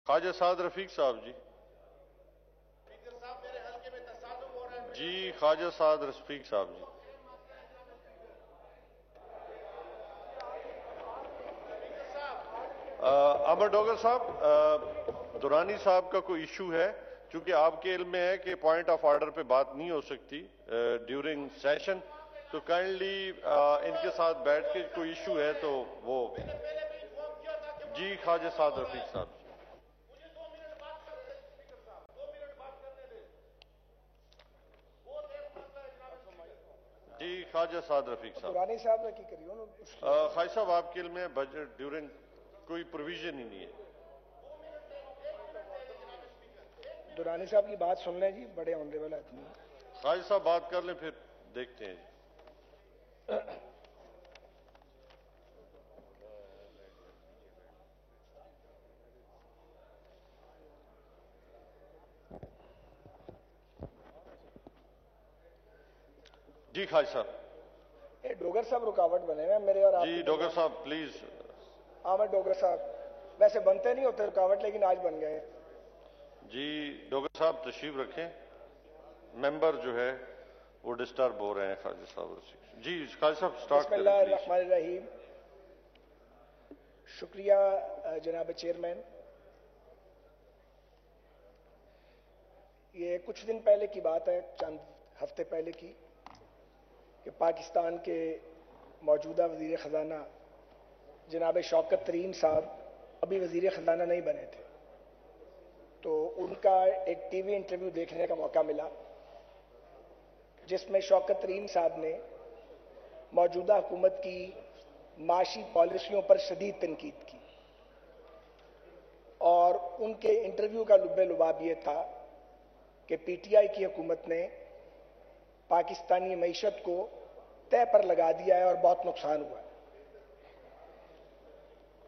خواجہ سعد رفیق صاحب جی جی خواجہ سعد رفیق صاحب جی احمد ڈوگر صاحب درانی صاحب کا کوئی ایشو ہے چونکہ آپ کے علم میں ہے کہ پوائنٹ آف آرڈر پہ بات نہیں ہو سکتی ڈیورنگ سیشن تو کائنڈلی ان کے ساتھ بیٹھ کے کوئی ایشو ہے تو وہ جی خواجہ سعد رفیق صاحب جی خواجہ سعد رفیق صاحب درانی صاحب نے کی کریو خواجہ صاحب آپ کے علم میں بجٹ ڈیورنگ کوئی پروویژن ہی نہیں ہے درانی صاحب کی بات سن لیں جی بڑے آنریبل آدمی خواجہ صاحب بات کر لیں پھر دیکھتے ہیں جی خواجہ صاحب ڈوگر صاحب رکاوٹ بنے ہوئے میرے اور آپ جی ڈوگر صاحب پلیز احمد ڈوگر صاحب ویسے بنتے نہیں ہوتے رکاوٹ لیکن آج بن گئے جی ڈوگر صاحب تشریف رکھیں ممبر جو ہے وہ ڈسٹرب ہو رہے ہیں خواجہ صاحب جی خواجہ صاحب سٹارٹ بسم اللہ الرحمن الرحیم شکریہ جناب چیئرمین یہ کچھ دن پہلے کی بات ہے چند ہفتے پہلے کی کہ پاکستان کے موجودہ وزیر خزانہ جناب شوکت ترین صاحب ابھی وزیر خزانہ نہیں بنے تھے تو ان کا ایک ٹی وی انٹرویو دیکھنے کا موقع ملا جس میں شوکت ترین صاحب نے موجودہ حکومت کی معاشی پالیسیوں پر شدید تنقید کی اور ان کے انٹرویو کا لب لباب یہ تھا کہ پی ٹی آئی کی حکومت نے پاکستانی معیشت کو طے پر لگا دیا ہے اور بہت نقصان ہوا ہے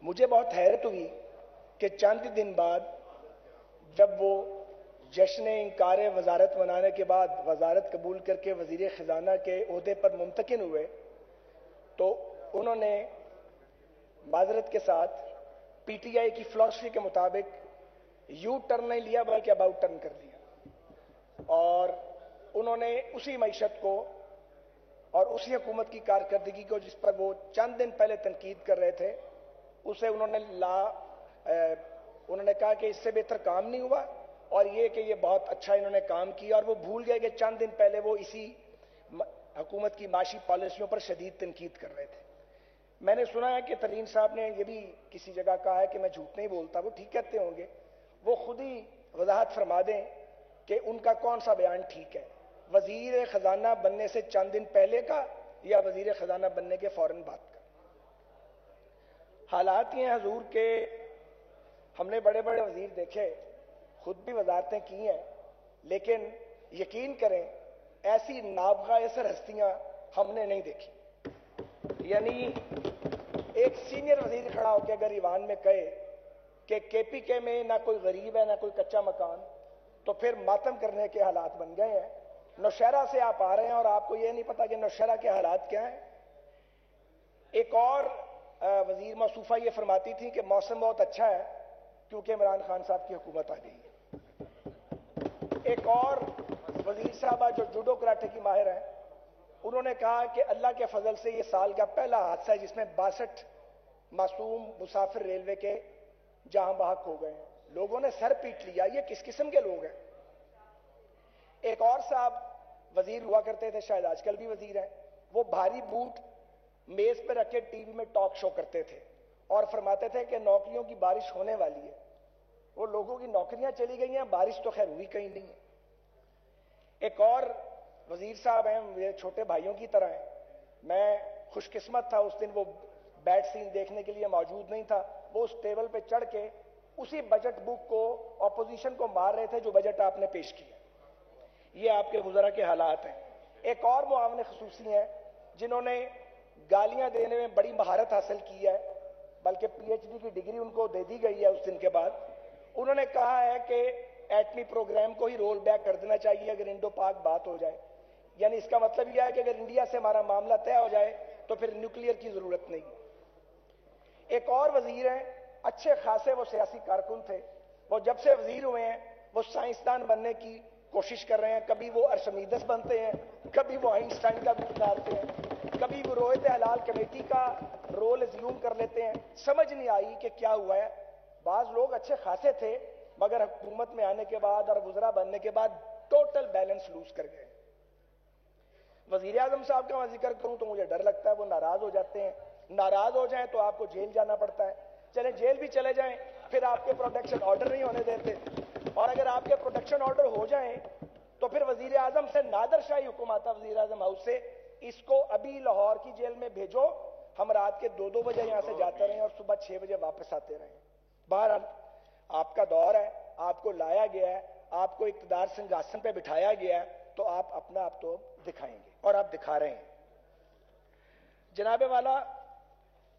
مجھے بہت حیرت ہوئی کہ چند دن بعد جب وہ جشن انکار وزارت منانے کے بعد وزارت قبول کر کے وزیر خزانہ کے عہدے پر ممتکن ہوئے تو انہوں نے معذرت کے ساتھ پی ٹی آئی کی فلاسفی کے مطابق یو ٹرن نہیں لیا بلکہ اباؤٹ ٹرن کر لیا اور انہوں نے اسی معیشت کو اور اسی حکومت کی کارکردگی کو جس پر وہ چند دن پہلے تنقید کر رہے تھے اسے انہوں نے کہا کہ اس سے بہتر کام نہیں ہوا اور یہ کہ یہ بہت اچھا انہوں نے کام کیا اور وہ بھول گئے کہ چند دن پہلے وہ اسی حکومت کی معاشی پالیسیوں پر شدید تنقید کر رہے تھے میں نے سنا ہے کہ ترین صاحب نے یہ بھی کسی جگہ کہا ہے کہ میں جھوٹ نہیں بولتا وہ ٹھیک کہتے ہوں گے وہ خود ہی وضاحت فرما دیں کہ ان کا کون سا بیان ٹھیک ہے وزیر خزانہ بننے سے چند دن پہلے کا یا وزیر خزانہ بننے کے فوراً بعد کا حالات یہ ہیں حضور کہ ہم نے بڑے بڑے وزیر دیکھے خود بھی وزارتیں کی ہیں لیکن یقین کریں ایسی نابغہ اثر ہستیاں ہم نے نہیں دیکھی یعنی ایک سینئر وزیر کھڑا ہو کے اگر ایوان میں کہے کہ کے پی کے میں نہ کوئی غریب ہے نہ کوئی کچا مکان تو پھر ماتم کرنے کے حالات بن گئے ہیں نوشہرہ سے آپ آ رہے ہیں اور آپ کو یہ نہیں پتا کہ نوشہرہ کے حالات کیا ہیں ایک اور وزیر موصوفہ یہ فرماتی تھی کہ موسم بہت اچھا ہے کیونکہ عمران خان صاحب کی حکومت آ گئی ہے ایک اور وزیر صاحبہ جو جوڈو کراٹے کی ماہر ہیں انہوں نے کہا کہ اللہ کے فضل سے یہ سال کا پہلا حادثہ ہے جس میں 62 معصوم مسافر ریلوے کے جہاں بحق ہو گئے ہیں لوگوں نے سر پیٹ لیا یہ کس قسم کے لوگ ہیں ایک اور صاحب وزیر ہوا کرتے تھے شاید آج کل بھی وزیر ہیں وہ بھاری بوٹ میز پہ رکھ کے ٹی وی میں ٹاک شو کرتے تھے اور فرماتے تھے کہ نوکریوں کی بارش ہونے والی ہے وہ لوگوں کی نوکریاں چلی گئی ہیں بارش تو خیر ہوئی کہیں نہیں ہے ایک اور وزیر صاحب ہیں میرے چھوٹے بھائیوں کی طرح ہیں میں خوش قسمت تھا اس دن وہ بیٹ سین دیکھنے کے لیے موجود نہیں تھا وہ اس ٹیبل پہ چڑھ کے اسی بجٹ بک کو اپوزیشن کو مار رہے تھے جو بجٹ آپ نے پیش کیا یہ آپ کے وزراء کے حالات ہیں ایک اور معاون خصوصی ہیں جنہوں نے گالیاں دینے میں بڑی مہارت حاصل کی ہے بلکہ پی ایچ ڈی کی ڈگری ان کو دے دی گئی ہے اس دن کے بعد انہوں نے کہا ہے کہ ایٹمی پروگرام کو ہی رول بیک کر دینا چاہیے اگر انڈو پاک بات ہو جائے یعنی اس کا مطلب یہ ہے کہ اگر انڈیا سے ہمارا معاملہ طے ہو جائے تو پھر نیوکلیئر کی ضرورت نہیں ایک اور وزیر ہیں اچھے خاصے وہ سیاسی کارکن تھے وہ جب سے وزیر ہوئے ہیں وہ سائنسدان بننے کی کوشش کر رہے ہیں. کبھی وہ ارشمیدس بنتے ہیں, کبھی وہ آئنسٹائن کا روپ دھارتے ہیں, کبھی وہ رویت حلال کمیٹی کا رول ازیوم کر لیتے ہیں. سمجھ نہیں آئی کہ کیا ہوا ہے. بعض لوگ اچھے خاصے تھے مگر حکومت میں آنے کے بعد اور وزراء بننے کے بعد ٹوٹل بیلنس لوز کر گئے. وزیر اعظم صاحب کا میں ذکر کروں تو مجھے ڈر لگتا ہے وہ ناراض ہو جاتے ہیں. ناراض ہو جائیں تو آپ کو جیل جانا پڑتا ہے. چلیں جیل بھی چلے جائیں پھر آپ کے پروٹیکشن آرڈر نہیں ہونے دیتے, اور اگر آپ کے پروٹیکشن آرڈر ہو جائیں تو پھر وزیر اعظم سے نادر شاہی حکم آتا وزیر اعظم ہاؤس سے, اس کو ابھی لاہور کی جیل میں بھیجو, ہم رات کے 2 بجے یہاں سے جاتے رہیں اور صبح 6 بجے واپس آتے رہیں. بہرحال آپ کا دور ہے, آپ کو لایا گیا ہے, آپ کو اقتدار سنگھاسن پہ بٹھایا گیا ہے, تو آپ اپنا آپ تو دکھائیں گے اور آپ دکھا رہے ہیں. جناب والا,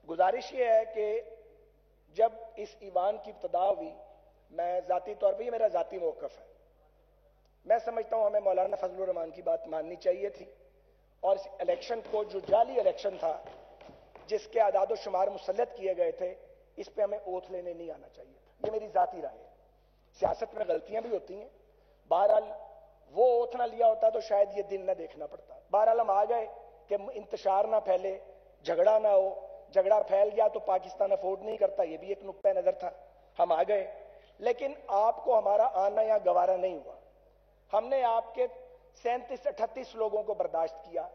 گزارش یہ ہے کہ جب اس ایوان کی ابتدا ہوئی, میں ذاتی طور پہ یہ میرا ذاتی موقف ہے, میں سمجھتا ہوں ہمیں مولانا فضل الرحمان کی بات ماننی چاہیے تھی, اور اس الیکشن کو جو جعلی الیکشن تھا جس کے اعداد و شمار مسلط کیے گئے تھے, اس پہ ہمیں اوتھ لینے نہیں آنا چاہیے تھا. یہ میری ذاتی رائے ہے. سیاست میں غلطیاں بھی ہوتی ہیں, بہرحال وہ اوتھ نہ لیا ہوتا تو شاید یہ دن نہ دیکھنا پڑتا. بہرحال ہم آ گئے کہ انتشار نہ پھیلے, جھگڑا نہ ہو. جھگڑا پھیل گیا تو پاکستان افورڈ نہیں کرتا, یہ بھی ایک نقطہ نظر تھا. ہم آ گئے, لیکن آپ کو ہمارا آنا یہاں گوارا نہیں ہوا. ہم نے آپ کے 37-38 لوگوں کو برداشت کیا,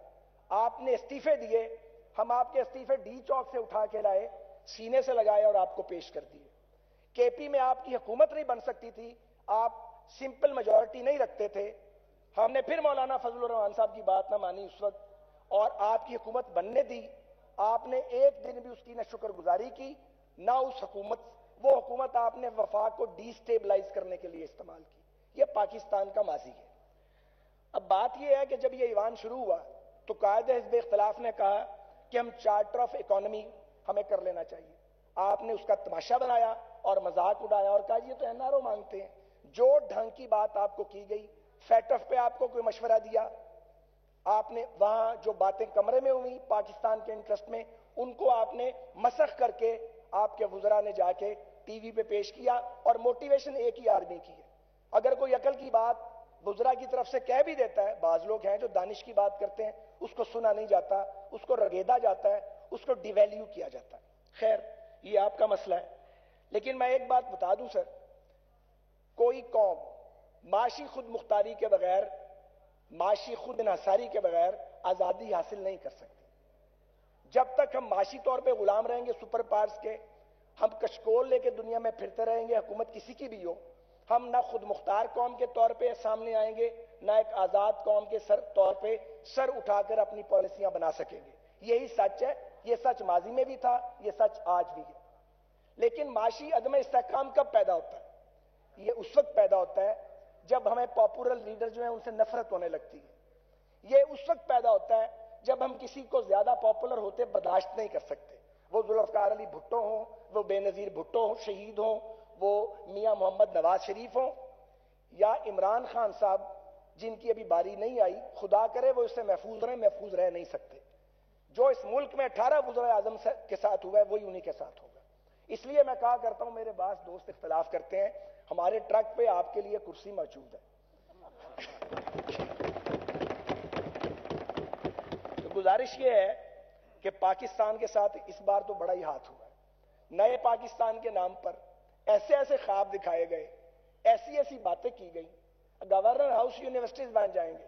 آپ نے استعفے دیے, ہم آپ کے استعفے ڈی چوک سے اٹھا کے لائے, سینے سے لگائے اور آپ کو پیش کر دیے. کے پی میں آپ کی حکومت نہیں بن سکتی تھی, آپ سمپل میجورٹی نہیں رکھتے تھے. ہم نے پھر مولانا فضل الرحمان صاحب کی بات نہ مانی اس وقت, اور آپ کی حکومت بننے دی. آپ نے ایک دن بھی اس کی نہ شکر گزاری کی نہ اس حکومت, وہ حکومت آپ نے وفاق کو ڈی سٹیبلائز کرنے کے لیے استعمال کی. یہ پاکستان کا ماضی ہے. اب بات یہ ہے کہ جب یہ ایوان شروع ہوا تو قائد حزب اختلاف نے کہا کہ ہم چارٹر آف اکانومی ہمیں کر لینا چاہیے. آپ نے اس کا تماشا بنایا اور مذاق اڑایا اور کہا یہ تو این آر او مانگتے ہیں. جو ڈھنگ کی بات آپ کو کی گئی, فیٹ اف پہ آپ کو کوئی مشورہ دیا, آپ نے وہاں جو باتیں کمرے میں ہوئی پاکستان کے انٹرسٹ میں, ان کو آپ نے مسخ کر کے آپ کے وزراء نے جا کے ٹی وی پہ پیش کیا, اور موٹیویشن ایک ہی آدمی کی ہے. اگر کوئی عقل کی بات وزراء کی طرف سے کہہ بھی دیتا ہے, بعض لوگ ہیں جو دانش کی بات کرتے ہیں, اس کو سنا نہیں جاتا, اس کو رگیدا جاتا ہے, اس کو ڈیویلیو کیا جاتا ہے. خیر یہ آپ کا مسئلہ ہے. لیکن میں ایک بات بتا دوں سر, کوئی قوم معاشی خود مختاری کے بغیر, معاشی خود انحصاری کے بغیر آزادی حاصل نہیں کر سکتی. جب تک ہم معاشی طور پہ غلام رہیں گے سپر پاورز کے, ہم کشکول لے کے دنیا میں پھرتے رہیں گے, حکومت کسی کی بھی ہو, ہم نہ خود مختار قوم کے طور پہ سامنے آئیں گے, نہ ایک آزاد قوم کے طور پہ سر اٹھا کر اپنی پالیسیاں بنا سکیں گے. یہی سچ ہے. یہ سچ ماضی میں بھی تھا, یہ سچ آج بھی ہے. لیکن معاشی عدم استحکام کب پیدا ہوتا ہے؟ یہ اس وقت پیدا ہوتا ہے جب ہمیں پاپولر لیڈر جو ہیں ان سے نفرت ہونے لگتی ہے. یہ اس وقت پیدا ہوتا ہے جب ہم کسی کو زیادہ پاپولر ہوتے برداشت نہیں کر سکتے. وہ ذوالفقار علی بھٹو ہوں, وہ بے نظیر بھٹو ہوں شہید ہوں, وہ میاں محمد نواز شریف ہوں, یا عمران خان صاحب جن کی ابھی باری نہیں آئی, خدا کرے وہ اس سے محفوظ رہ نہیں سکتے. جو اس ملک میں 18 وزراء اعظم کے ساتھ ہوا ہے وہی انہی کے ساتھ ہوگا. اس لیے میں کہا کرتا ہوں, میرے بعض دوست اختلاف کرتے ہیں, ہمارے ٹرک پہ آپ کے لیے کرسی موجود ہے. تو گزارش یہ ہے کہ پاکستان کے ساتھ اس بار تو بڑا ہی ہاتھ ہوا ہے. نئے پاکستان کے نام پر ایسے ایسے خواب دکھائے گئے, ایسی ایسی باتیں کی گئی. گورنر ہاؤس یونیورسٹیز بن جائیں گے,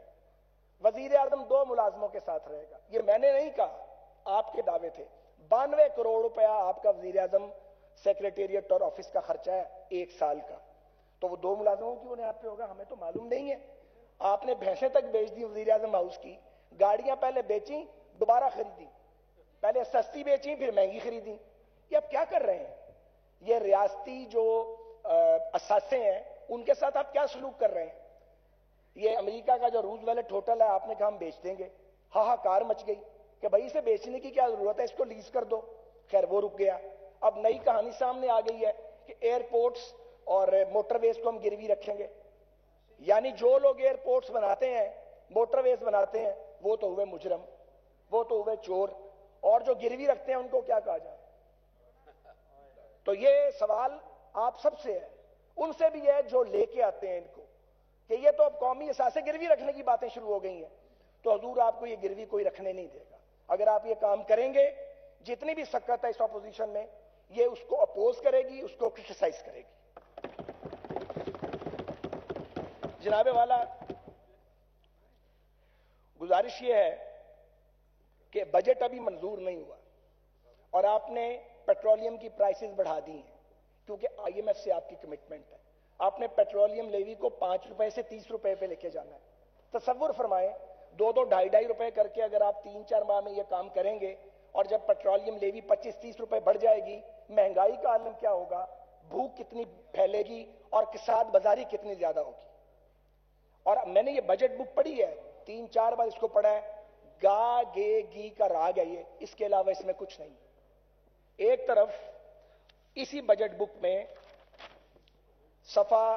وزیر اعظم 2 ملازموں کے ساتھ رہے گا. یہ میں نے نہیں کہا, آپ کے دعوے تھے. 92 کروڑ روپیہ آپ کا وزیر اعظم سیکریٹریٹ اور آفس کا خرچہ ہے 1 سال کا, تو وہ 2 ملازموں کی بنیاد پہ ہوگا, ہمیں تو معلوم نہیں ہے. آپ نے بھینسیں تک بیچ دی وزیر اعظم ہاؤس کی, گاڑیاں پہلے بیچیں دوبارہ خریدی, پہلے سستی بیچیں پھر مہنگی خریدی. یہ آپ کیا کر رہے ہیں؟ یہ ریاستی جو اثاثے ہیں ان کے ساتھ آپ کیا سلوک کر رہے ہیں؟ یہ امریکہ کا جو روز ویلٹ ہوٹل ہے, آپ نے کہا ہم بیچ دیں گے, ہاہاکار مچ گئی کہ بھائی اسے بیچنے کی کیا ضرورت ہے, اس کو لیز کر دو. خیر وہ رک گیا. اب نئی کہانی سامنے آ گئی ہے کہ ایئرپورٹس اور موٹر ویز کو ہم گروی رکھیں گے. یعنی جو لوگ ایئرپورٹس بناتے ہیں, موٹر ویز بناتے ہیں, وہ تو ہوئے مجرم, وہ تو ہوئے چور, اور جو گروی رکھتے ہیں ان کو کیا کہا جائے؟ تو یہ سوال آپ سب سے ہے. ان سے بھی ہے جو لے کے آتے ہیں ان کو کہ یہ تو اب قومی اثاثے گروی رکھنے کی باتیں شروع ہو گئی ہیں، تو حضور آپ کو یہ گروی کوئی رکھنے نہیں دے گا۔ اگر آپ یہ کام کریں گے، جتنی بھی سکت ہے اس اپوزیشن میں، یہ اس کو اپوز کرے گی، اس کو کرٹیسائز کرے گی۔ جناب والا، گزارش یہ ہے کہ بجٹ ابھی منظور نہیں ہوا اور آپ نے پیٹرولیم کی پرائسز بڑھا دی ہیں کیونکہ آئی ایم ایف سے آپ کی کمٹمنٹ ہے۔ آپ نے پیٹرولیم لیوی کو 5 روپے سے 30 روپے پہ لے کے جانا ہے۔ تصور فرمائیں 2-2 ڈھائی روپے کر کے اگر آپ 3-4 ماہ میں یہ کام کریں گے اور جب پیٹرولیم لیوی 25-30 روپے بڑھ جائے گی، مہنگائی کا عالم کیا ہوگا، بھوک کتنی پھیلے گی اور کساد بازاری کتنی زیادہ ہوگی۔ اور میں نے یہ بجٹ بک پڑھی ہے، 3-4 بار اس کو پڑھا ہے، گا گے گی کا راگ ہے یہ، اس کے علاوہ اس میں کچھ نہیں۔ ایک طرف اسی بجٹ بک میں صفحہ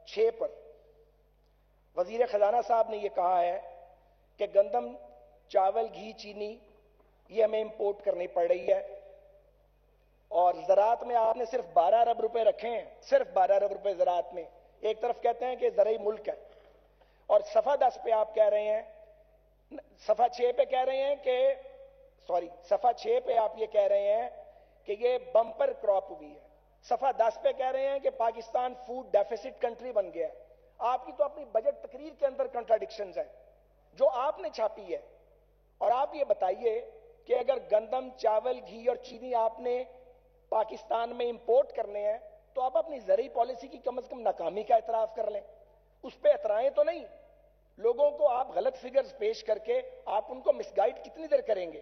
6 پر وزیر خزانہ صاحب نے یہ کہا ہے کہ گندم، چاول، گھی، چینی یہ ہمیں امپورٹ کرنی پڑ رہی ہے، اور زراعت میں آپ نے صرف 12 ارب روپے رکھے ہیں، صرف 12 ارب روپے زراعت میں۔ ایک طرف کہتے ہیں کہ زرعی ملک ہے، اور صفحہ 10 پہ آپ کہہ رہے ہیں، صفحہ 6 پہ کہہ رہے ہیں کہ صفحہ 6 پہ آپ یہ کہہ رہے ہیں کہ یہ بمپر کراپ ہوئی ہے، صفحہ 10 پہ کہہ رہے ہیں کہ پاکستان فوڈ ڈیفیسٹ کنٹری بن گیا ہے۔ آپ کی تو اپنی بجٹ تقریر کے اندر کنٹراڈکشنز ہیں جو آپ نے چھاپی ہے۔ اور آپ یہ بتائیے کہ اگر گندم، چاول، گھی اور چینی آپ نے پاکستان میں امپورٹ کرنے ہیں تو آپ اپنی زرعی پالیسی کی کم از کم ناکامی کا اعتراف کر لیں، اس پہ اترائیں تو نہیں۔ لوگوں کو آپ غلط فگرز پیش کر کے آپ ان کو مس گائیڈ کتنی دیر کریں گے؟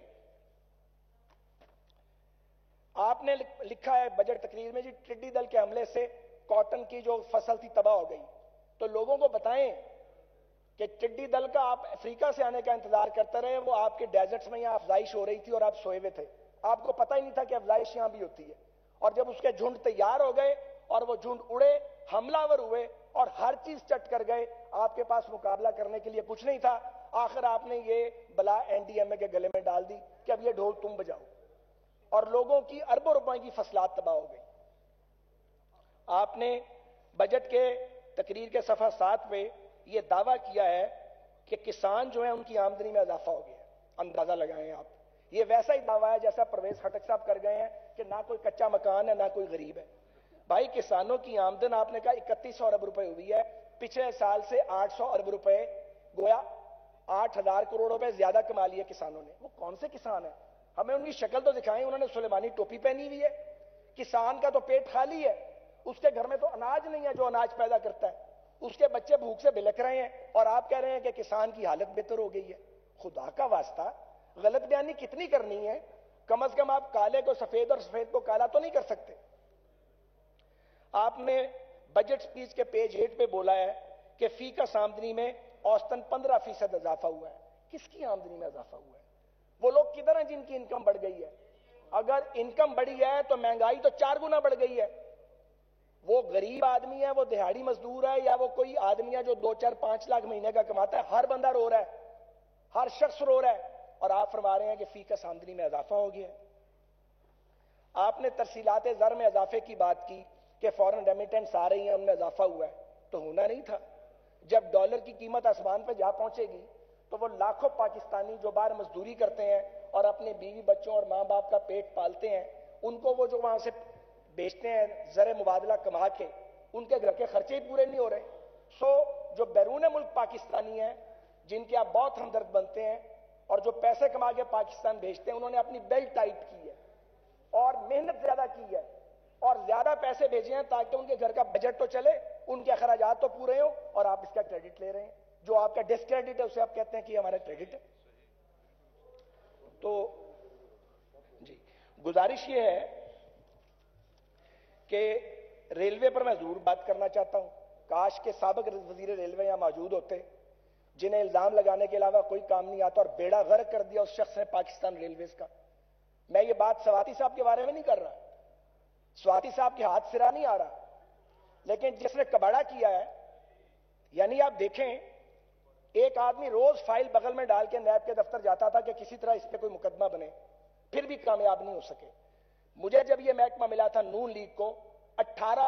آپ نے لکھا ہے بجٹ تقریر میں جی ٹڈی دل کے حملے سے کاٹن کی جو فصل تھی تباہ ہو گئی، تو لوگوں کو بتائیں کہ ٹڈی دل کا آپ افریقہ سے آنے کا انتظار کرتے رہے، وہ آپ کے ڈیزرٹس میں یہاں افزائش ہو رہی تھی اور آپ سوئے ہوئے تھے، آپ کو پتہ ہی نہیں تھا کہ افزائش یہاں بھی ہوتی ہے۔ اور جب اس کے جھنڈ تیار ہو گئے اور وہ جھنڈ اڑے، حملہ ور ہوئے اور ہر چیز چٹ کر گئے، آپ کے پاس مقابلہ کرنے کے لیے کچھ نہیں تھا۔ آخر آپ نے یہ بلا این ڈی ایم اے کے گلے میں ڈال دی کہ اب یہ ڈھول تم بجاؤ، اور لوگوں کی اربوں روپے کی فصلات تباہ ہو گئی۔ آپ نے بجٹ کے تقریر کے صفحہ 7 پہ یہ دعویٰ کیا ہے کہ کسان جو ہیں ان کی آمدنی میں اضافہ ہو گیا ہے۔ اندازہ لگائیں آپ، یہ ویسا ہی دعویٰ ہے جیسا پرویز خٹک صاحب کر گئے ہیں کہ نہ کوئی کچا مکان ہے نہ کوئی غریب ہے۔ بھائی کسانوں کی آمدن آپ نے کہا 3100 ارب روپے ہوئی ہے، پچھلے سال سے 800 ارب روپے، گویا 8000 کروڑ روپے زیادہ کما لیے کسانوں نے۔ وہ کون سے کسان ہیں؟ ہمیں ان کی شکل تو دکھائیں، انہوں نے سلیمانی ٹوپی پہنی ہوئی ہے۔ کسان کا تو پیٹ خالی ہے، اس کے گھر میں تو اناج نہیں ہے جو اناج پیدا کرتا ہے، اس کے بچے بھوک سے بلک رہے ہیں، اور آپ کہہ رہے ہیں کہ کسان کی حالت بہتر ہو گئی ہے۔ خدا کا واسطہ غلط بیانی کتنی کرنی ہے؟ کم از کم آپ کالے کو سفید اور سفید کو کالا تو نہیں کر سکتے۔ آپ نے بجٹ سپیچ کے پیج 8 پہ بولا ہے کہ فی کس آمدنی میں اوسطاً 15% اضافہ ہوا ہے۔ کس کی آمدنی میں اضافہ ہوا ہے؟ وہ لوگ کدھر ہیں جن کی انکم بڑھ گئی ہے؟ اگر انکم بڑھی ہے تو مہنگائی تو 4 گنا بڑھ گئی ہے۔ وہ غریب آدمی ہے، وہ دہاڑی مزدور ہے، یا وہ کوئی آدمی ہے جو 2-4-5 لاکھ مہینے کا کماتا ہے، ہر بندہ رو رہا ہے، ہر شخص رو رہا ہے، اور آپ فرما رہے ہیں کہ فی کس آمدنی میں اضافہ ہو گیا ہے۔ آپ نے ترسیلات زر میں اضافے کی بات کی کہ فورن ریمیٹنس آ رہی ہیں، ان میں اضافہ ہوا ہے، تو ہونا نہیں تھا۔ جب ڈالر کی قیمت آسمان پہ جا پہنچے گی تو وہ لاکھوں پاکستانی جو باہر مزدوری کرتے ہیں اور اپنے بیوی بچوں اور ماں باپ کا پیٹ پالتے ہیں، ان کو وہ جو وہاں سے بیچتے ہیں زر مبادلہ کما کے، ان کے گھر کے خرچے ہی پورے نہیں ہو رہے۔ سو جو بیرون ملک پاکستانی ہیں جن کے آپ بہت ہمدرد بنتے ہیں اور جو پیسے کما کے پاکستان بھیجتے ہیں، انہوں نے اپنی بیلٹ ٹائٹ کی ہے اور محنت زیادہ کی ہے اور زیادہ پیسے بھیجے ہیں تاکہ ان کے گھر کا بجٹ تو چلے، ان کے اخراجات تو پورے ہوں، اور آپ اس کا کریڈٹ لے رہے ہیں۔ جو آپ کا ڈسکریڈٹ ہے اسے آپ کہتے ہیں کہ یہ ہمارا کریڈٹ ہے۔ تو جی گزارش یہ ہے کہ ریلوے پر میں ضرور بات کرنا چاہتا ہوں۔ کاش کے سابق وزیر ریلوے یہاں موجود ہوتے، جنہیں الزام لگانے کے علاوہ کوئی کام نہیں آتا اور بیڑا غرق کر دیا اس شخص نے پاکستان ریلویز کا۔ میں یہ بات سواتی صاحب کے بارے میں نہیں کر رہا، سواتی صاحب کے ہاتھ سرا نہیں آ رہا، لیکن جس نے کباڑا کیا ہے، یعنی آپ دیکھیں ایک آدمی روز فائل بغل میں ڈال کے نیب کے دفتر جاتا تھا کہ کسی طرح اس پہ کوئی مقدمہ بنے، پھر بھی کامیاب نہیں ہو سکے۔ مجھے جب یہ محکمہ ملا تھا نون لیگ کو 18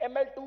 ML2